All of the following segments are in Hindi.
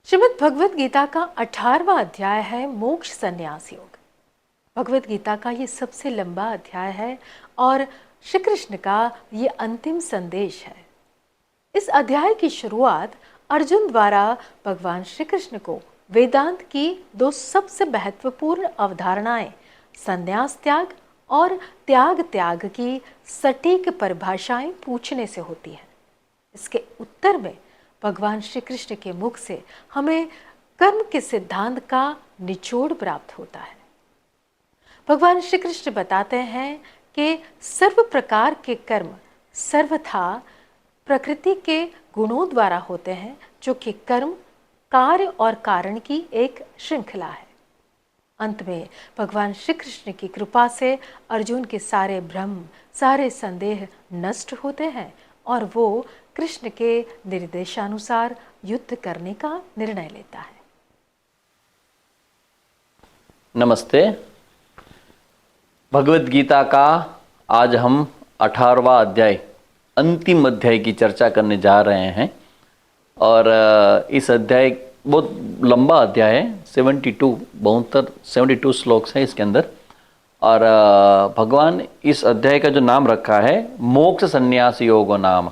श्रीमद् भगवत गीता का 18वां अध्याय है मोक्ष संन्यास योग। भगवत गीता का ये सबसे लंबा अध्याय है और श्री कृष्ण का ये अंतिम संदेश है। इस अध्याय की शुरुआत अर्जुन द्वारा भगवान श्री कृष्ण को वेदांत की दो सबसे महत्वपूर्ण अवधारणाएं संन्यास त्याग और त्याग त्याग की सटीक परिभाषाएं पूछने से होती है। इसके उत्तर में भगवान श्री कृष्ण के मुख से हमें कर्म के सिद्धांत का निचोड़ प्राप्त होता है। भगवान श्री कृष्ण बताते हैं कि सर्व प्रकार के कर्म सर्वथा प्रकृति के गुणों द्वारा होते हैं, जो कि कर्म कार्य और कारण की एक श्रृंखला है। अंत में भगवान श्री कृष्ण की कृपा से अर्जुन के सारे भ्रम सारे संदेह नष्ट होते हैं और वो कृष्ण के निर्देशानुसार युद्ध करने का निर्णय लेता है। नमस्ते। भगवत गीता का आज हम 18वां अध्याय अंतिम अध्याय की चर्चा करने जा रहे हैं और इस अध्याय बहुत लंबा अध्याय है। 72 श्लोक है इसके अंदर और भगवान इस अध्याय का जो नाम रखा है मोक्ष संन्यास योग नाम।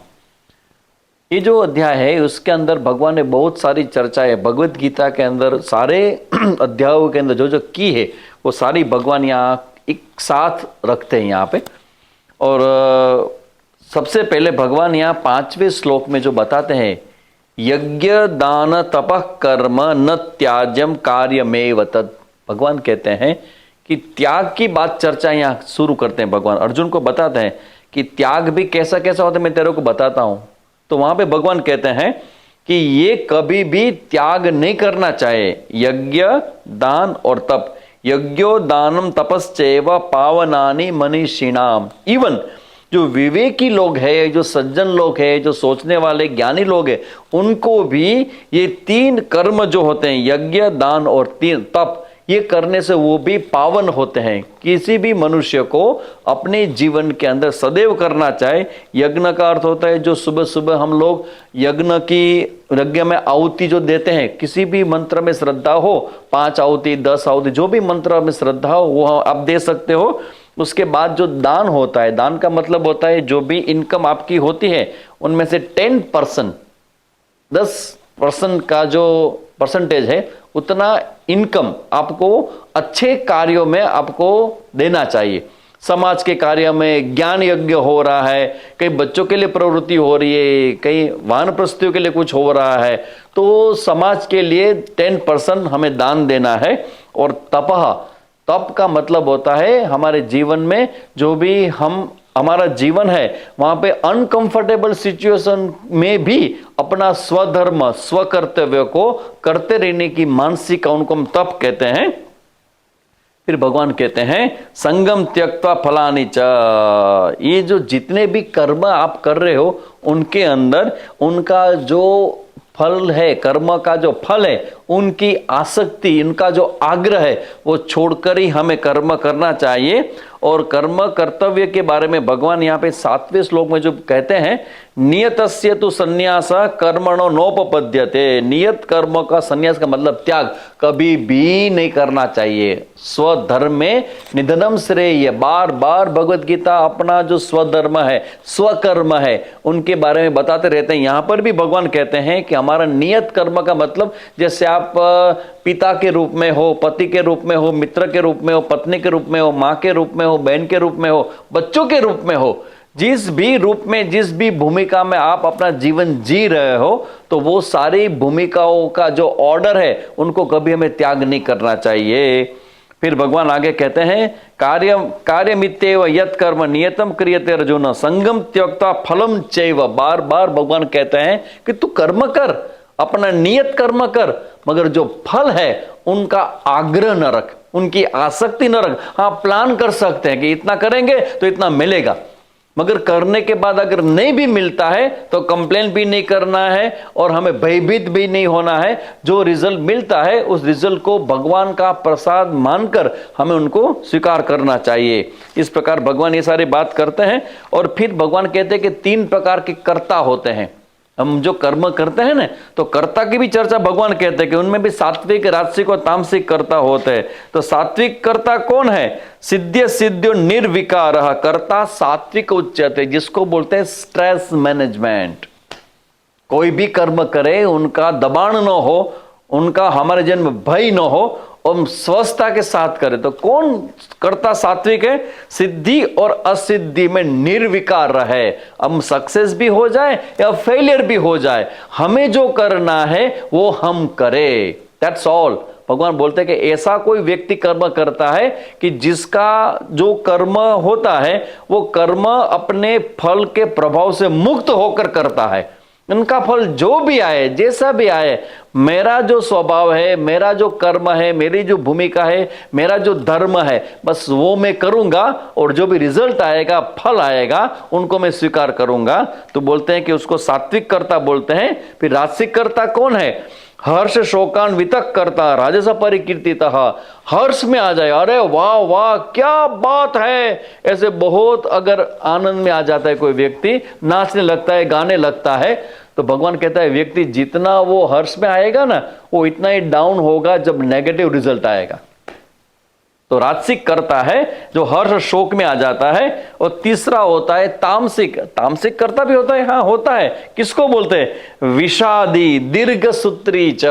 ये जो अध्याय है उसके अंदर भगवान ने बहुत सारी चर्चाएं भगवत गीता के अंदर सारे अध्यायों के अंदर जो जो की है वो सारी भगवान यहाँ एक साथ रखते हैं यहाँ पे। और सबसे पहले भगवान यहाँ 5वें श्लोक में जो बताते हैं यज्ञ दान तपः कर्म न त्याज्यम कार्यमेव तत्। भगवान कहते हैं कि त्याग की बात चर्चा यहाँ शुरू करते हैं। भगवान अर्जुन को बताते हैं कि त्याग भी कैसा कैसा होता है मैं तेरे को बताता हूं। तो वहां पे भगवान कहते हैं कि ये कभी भी त्याग नहीं करना चाहिए। यज्ञ दान और तप, यज्ञो दानम तपश्चैव पावनानि मनीषिणाम। इवन जो विवेकी लोग हैं, जो सज्जन लोग हैं, जो सोचने वाले ज्ञानी लोग हैं, उनको भी ये 3 कर्म जो होते हैं यज्ञ दान और 3 तप, ये करने से वो भी पावन होते हैं। किसी भी मनुष्य को अपने जीवन के अंदर सदैव करना चाहिए। यज्ञ का अर्थ होता है जो सुबह सुबह हम लोग यज्ञ में आहुति जो देते हैं, किसी भी मंत्र में श्रद्धा हो, 5 आहुति 10 आहुति जो भी मंत्र में श्रद्धा हो वो आप दे सकते हो। उसके बाद जो दान होता है, दान का मतलब होता है जो भी इनकम आपकी होती है उनमें से 10% का जो परसेंटेज है उतना इनकम आपको अच्छे कार्यों में आपको देना चाहिए। समाज के कार्य में ज्ञान यज्ञ हो रहा है, कई बच्चों के लिए प्रवृत्ति हो रही है, कई वानप्रस्थियों के लिए कुछ हो रहा है, तो समाज के लिए 10% हमें दान देना है। और तप का मतलब होता है हमारे जीवन में जो भी हमारा जीवन है वहां पे अनकंफर्टेबल सिचुएशन में भी अपना स्वधर्म स्वकर्तव्य को करते रहने की मानसिक उनको हम तप कहते हैं। फिर भगवान कहते हैं संगम त्यक्त्वा फलानि च। ये जो जितने भी कर्म आप कर रहे हो उनके अंदर उनका जो फल है, कर्म का जो फल है, उनकी आसक्ति, उनका जो आग्रह है वो छोड़कर ही हमें कर्म करना चाहिए। और कर्म कर्तव्य के बारे में भगवान यहाँ पे 7वें श्लोक में जो कहते हैं नियतस्य तु संन्यास कर्मणो नोपपद्यते। नियत कर्म का संन्यास का मतलब त्याग कभी भी नहीं करना चाहिए। स्वधर्म में निधनम श्रेय, बार बार भगवत गीता अपना जो स्वधर्म है स्वकर्म है उनके बारे में बताते रहते हैं। यहां पर भी भगवान कहते हैं कि हमारा नियत कर्म का मतलब जैसे आप पिता के रूप में हो, पति के रूप में हो, मित्र के रूप में हो, पत्नी के रूप में हो, माँ के रूप में हो, बहन के रूप में हो, बच्चों के रूप में हो, जिस भी रूप में जिस भी भूमिका में आप अपना जीवन जी रहे हो तो वो सारी भूमिकाओं का जो ऑर्डर है उनको कभी हमें त्याग नहीं करना चाहिए। फिर भगवान आगे कहते हैं कार्यमित्येव यत् कर्म नियतम क्रियते अर्जुन संगम त्यक्त्वा फलम चैव। बार बार भगवान कहते हैं कि तू कर्म कर, अपना नियत कर्म कर, मगर जो फल है उनका आग्रह न रख, उनकी आसक्ति न रख। हाँ, प्लान कर सकते हैं कि इतना करेंगे तो इतना मिलेगा, मगर करने के बाद अगर नहीं भी मिलता है तो कंप्लेन भी नहीं करना है और हमें भयभीत भी नहीं होना है। जो रिजल्ट मिलता है उस रिजल्ट को भगवान का प्रसाद मानकर हमें उनको स्वीकार करना चाहिए। इस प्रकार भगवान ये सारी बात करते हैं। और फिर भगवान कहते हैं कि 3 प्रकार के कर्ता होते हैं। हम जो कर्म करते हैं ना, तो कर्ता की भी चर्चा भगवान कहते हैं कि उनमें भी सात्विक, राजसिक और तामसिक कर्ता होते हैं। तो सात्विक कर्ता कौन है? सिद्ध्य सिद्ध्यो निर्विकार कर्ता सात्विक उच्यते, जिसको बोलते हैं स्ट्रेस मैनेजमेंट। कोई भी कर्म करे उनका दबाण न हो, उनका हमारे जन्म भय न हो, और स्वस्थता के साथ करे। तो कौन कर्ता सात्विक है? सिद्धि और असिद्धि में निर्विकार रहे। हम सक्सेस भी हो जाए या फेलियर भी हो जाए, हमें जो करना है वो हम करें, दैट्स ऑल। भगवान बोलते हैं कि ऐसा कोई व्यक्ति कर्म करता है कि जिसका जो कर्म होता है वो कर्म अपने फल के प्रभाव से मुक्त होकर करता है। उनका फल जो भी आए, जैसा भी आए, मेरा जो स्वभाव है, मेरा जो कर्म है, मेरी जो भूमिका है, मेरा जो धर्म है, बस वो मैं करूंगा, और जो भी रिजल्ट आएगा, फल आएगा, उनको मैं स्वीकार करूंगा। तो बोलते हैं कि उसको सात्विक कर्ता बोलते हैं। फिर राजसिक कर्ता कौन है? हर्ष शोकान्वितक करता राजस परिकीर्तितः, हर्ष में आ जाए, अरे वाह वाह क्या बात है, ऐसे बहुत अगर आनंद में आ जाता है कोई व्यक्ति, नाचने लगता है, गाने लगता है, तो भगवान कहता है व्यक्ति जितना वो हर्ष में आएगा ना, वो इतना ही डाउन होगा जब नेगेटिव रिजल्ट आएगा। तो राजसिक करता है जो हर्ष शोक में आ जाता है। और तीसरा होता है तामसिक। तामसिक करता भी होता है, हाँ होता है। किसको बोलते हैं? विषादी दीर्घ सूत्री च,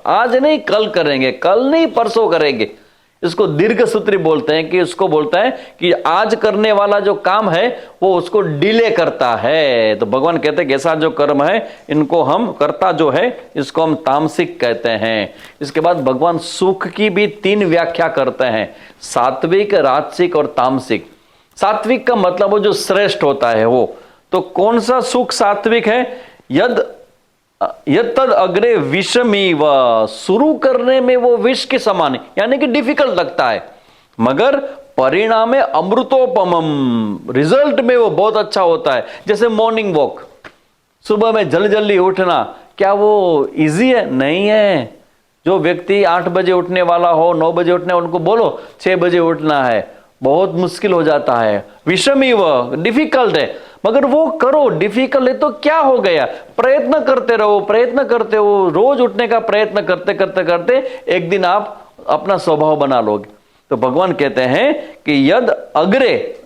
आज नहीं कल करेंगे, कल नहीं परसों करेंगे, इसको दीर्घ सूत्री बोलते हैं। कि उसको बोलता है कि आज करने वाला जो काम है वो उसको डिले करता है। तो भगवान कहते हैं कि ऐसा जो कर्म है इनको हम कर्ता जो है इसको हम तामसिक कहते हैं। इसके बाद भगवान सुख की भी 3 व्याख्या करते हैं, सात्विक, राजसिक और तामसिक। सात्विक का मतलब वो जो श्रेष्ठ होता है वो। तो कौन सा सुख सात्विक है? तद अग्रे विषमीव, शुरू करने में वो विष के समान है, यानी कि डिफिकल्ट लगता है, मगर परिणाम में अमृतोपमम, रिजल्ट में वो बहुत अच्छा होता है। जैसे मॉर्निंग वॉक, सुबह में जल्दी जल्दी उठना, क्या वो इजी है? नहीं है। जो व्यक्ति 8 बजे उठने वाला हो, 9 बजे उठने, उनको बोलो 6 बजे उठना है, बहुत मुश्किल हो जाता है। विषमीव, डिफिकल्ट है, मगर वो करो। डिफिकल्ट है तो क्या हो गया? प्रयत्न करते रहो, प्रयत्न करते हो, रोज उठने का प्रयत्न करते करते करते एक दिन आप अपना स्वभाव बना लोगे। तो भगवान कहते हैं कि यद अग्रे,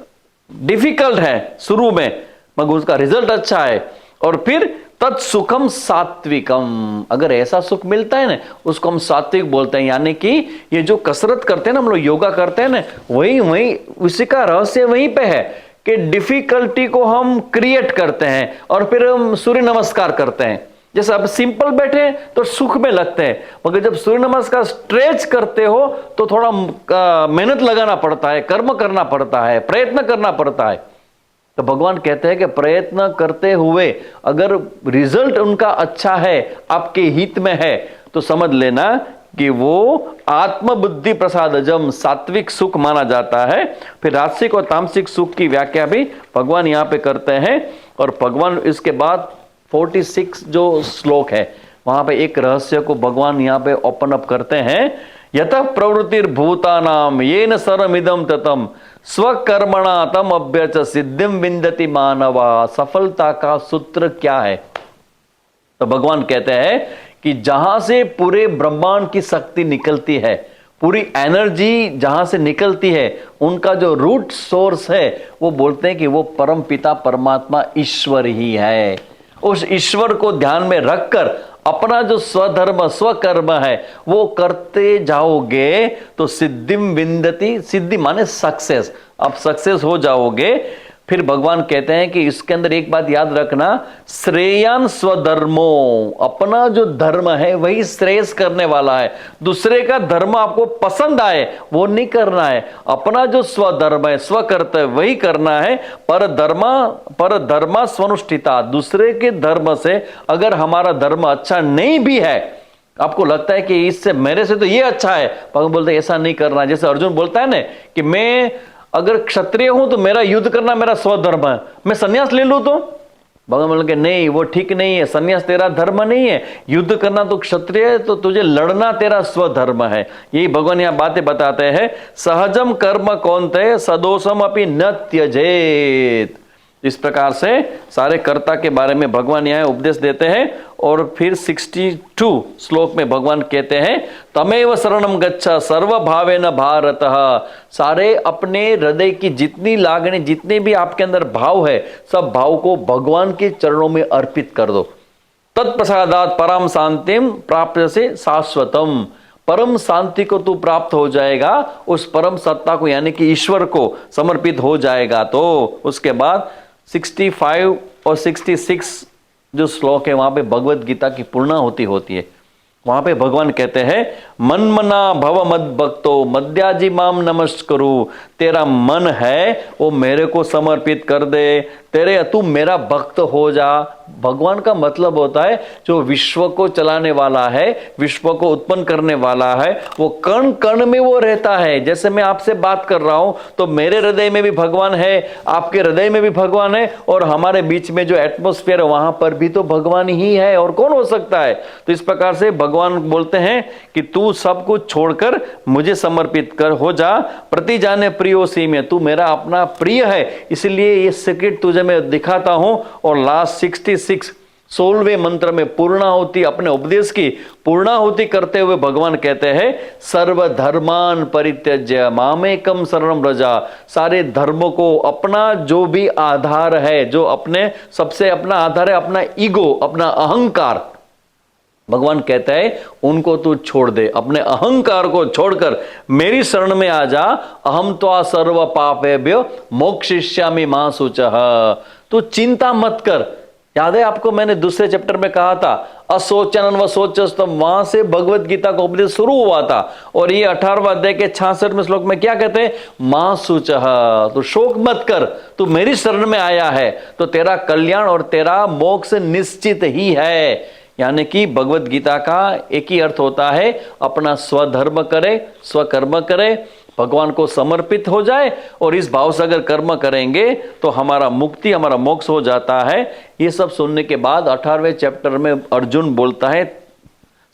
डिफिकल्ट है शुरू में, मगर उसका रिजल्ट अच्छा है, और फिर तत्सुखम सात्विकम, अगर ऐसा सुख मिलता है ना उसको हम सात्विक बोलते हैं। यानी कि ये जो कसरत करते हैं ना, हम लोग योगा करते हैं ना, वही उसी का रहस्य वहीं पे है कि डिफिकल्टी को हम क्रिएट करते हैं और फिर हम सूर्य नमस्कार करते हैं। जैसे अब सिंपल बैठे तो सुख में लगते हैं, मगर जब सूर्य नमस्कार स्ट्रेच करते हो तो थोड़ा मेहनत लगाना पड़ता है, कर्म करना पड़ता है, प्रयत्न करना पड़ता है। तो भगवान कहते हैं कि प्रयत्न करते हुए अगर रिजल्ट उनका अच्छा है, आपके हित में है, तो समझ लेना कि वो आत्मबुद्धि प्रसादजम, सात्विक सुख माना जाता है। फिर राजसिक और तामसिक सुख की व्याख्या भी भगवान यहाँ पे करते हैं। और भगवान इसके बाद 46 जो श्लोक है वहां पे एक रहस्य को भगवान यहाँ पे ओपन अप करते हैं। यतः प्रवृत्तिर्भूतानाम येन सर्वमिदं ततम स्वकर्मणा तम अभ्यच सिद्धिम विन्दति मानवा। सफलता का सूत्र क्या है? तो भगवान कहते हैं कि जहां से पूरे ब्रह्मांड की शक्ति निकलती है, पूरी एनर्जी जहां से निकलती है, उनका जो रूट सोर्स है, वो बोलते हैं कि वो परम पिता परमात्मा ईश्वर ही है। उस ईश्वर को ध्यान में रखकर अपना जो स्वधर्म स्वकर्म है वो करते जाओगे तो सिद्धिम विन्दति, सिद्धि माने सक्सेस, आप सक्सेस हो जाओगे। फिर भगवान कहते हैं कि इसके अंदर एक बात याद रखना, श्रेयान स्वधर्मो, अपना जो धर्म है वही श्रेयस करने वाला है। दूसरे का धर्म आपको पसंद आए वो नहीं करना है, अपना जो स्वधर्म है स्वकर्तव्य वही करना है। पर धर्मा स्वनुष्ठिता, दूसरे के धर्म से अगर हमारा धर्म अच्छा नहीं भी है, आपको लगता है कि इससे मेरे से तो ये अच्छा है, भगवान बोलते ऐसा नहीं करना। जैसे अर्जुन बोलता है ना कि मैं अगर क्षत्रिय हूं तो मेरा युद्ध करना मेरा स्वधर्म है, मैं संन्यास ले लूं तो भगवान बोलेंगे नहीं, वो ठीक नहीं है, संन्यास तेरा धर्म नहीं है, युद्ध करना तो क्षत्रिय है, तो तुझे लड़ना तेरा स्वधर्म है। यही भगवान यहां बातें बताते हैं। सहजम कर्म कौन्तेय सदोषम अपि न त्यजेत, इस प्रकार से सारे कर्ता के बारे में भगवान यहाँ उपदेश देते हैं। और फिर 62 श्लोक में भगवान कहते हैं तमेव शरणम गच्छ सर्व भावेन भारतः। सारे अपने हृदय की जितनी लागणी, जितने भी आपके अंदर भाव है, सब भाव को भगवान के चरणों में अर्पित कर दो। तत्प्रसादात परम शांतिम प्राप्त से शाश्वतम। परम शांति को तू प्राप्त हो जाएगा, उस परम सत्ता को यानी कि ईश्वर को समर्पित हो जाएगा। तो उसके बाद 65 और 66 जो श्लोक है वहां पे भगवत गीता की पूर्णाहुति होती है। वहां पे भगवान कहते हैं मनमना भव मद भक्तो मद्याजी माम नमस्करू। तेरा मन है वो मेरे को समर्पित कर दे, तेरे तू मेरा भक्त हो जा। भगवान का मतलब होता है जो विश्व को चलाने वाला है, विश्व को उत्पन्न करने वाला है, वो कण कण में वो रहता है। जैसे मैं आपसे बात कर रहा हूं तो मेरे हृदय में भी भगवान है, आपके हृदय में भी भगवान है, और हमारे बीच में जो एटमॉस्फेयर है वहां पर भी तो भगवान ही है, और कौन हो सकता है। तो इस प्रकार से भगवान बोलते हैं कि तू सब कुछ छोड़कर मुझे समर्पित कर हो जा। प्रति जाने प्रियोसी में, तू मेरा अपना प्रिय है, इसलिए ये सीक्रेट तुझे मैं दिखाता हूं। और लास्ट 66 16वें मंत्र में पूर्णाहुति, अपने उपदेश की पूर्णाहुति करते हुए भगवान कहते हैं सर्वधर्मान परित्यज्य मामेकम शरणम व्रजा। सारे धर्म को, अपना जो भी आधार है, जो अपने सबसे अपना आधार है, अपना ईगो, अपना अहंकार, भगवान कहता है उनको तू छोड़ दे। अपने अहंकार को छोड़कर मेरी शरण में आ जा। अहम त्वा सर्व पापेभ्यो मोक्षयिष्यामि मा शुचः। तू चिंता मत कर। याद है आपको, मैंने दूसरे चैप्टर में कहा था असोचन व सोचस्तम, वहां से भगवत गीता का उपदेश शुरू हुआ था। और ये 18वां अध्याय के 66वें श्लोक में क्या कहते हैं, मां शुचः। तो शोक मत कर, तू मेरी शरण में आया है तो तेरा कल्याण और तेरा मोक्ष निश्चित ही है। यानी कि भगवत गीता का एक ही अर्थ होता है, अपना स्वधर्म करे, स्वकर्म करे, भगवान को समर्पित हो जाए, और इस भाव से अगर कर्म करेंगे तो हमारा मुक्ति, हमारा मोक्ष हो जाता है। ये सब सुनने के बाद 18वें चैप्टर में अर्जुन बोलता है,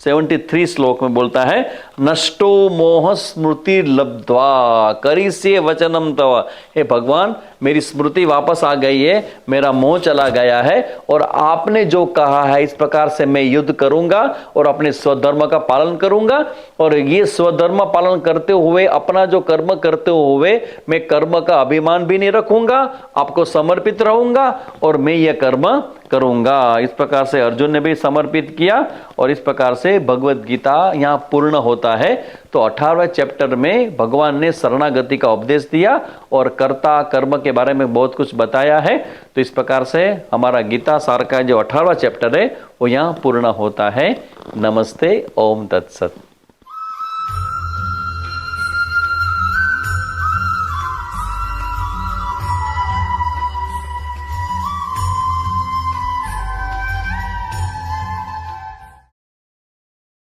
73 श्लोक में बोलता है नष्टो मोह स्मृति लब्ध्वा करिष्ये वचनम तव। हे भगवान, मेरी स्मृति वापस आ गई है, मेरा मोह चला गया है, और आपने जो कहा है इस प्रकार से मैं युद्ध करूंगा और अपने स्वधर्म का पालन करूंगा। और ये स्वधर्म पालन करते हुए, अपना जो कर्म करते हुए, मैं कर्म का अभिमान भी नहीं रखूंगा, आपको समर्पित रहूंगा और मैं ये कर्म करूंगा। इस प्रकार से अर्जुन ने भी समर्पित किया, और इस प्रकार से भगवत गीता यहां पूर्ण होता है। तो 18वें चैप्टर में भगवान ने शरणागति का उपदेश दिया और कर्ता कर्म के बारे में बहुत कुछ बताया है। तो इस प्रकार से हमारा गीता सार का जो 18वां चैप्टर है वो यहां पूर्ण होता है। नमस्ते, ओम तत्सत।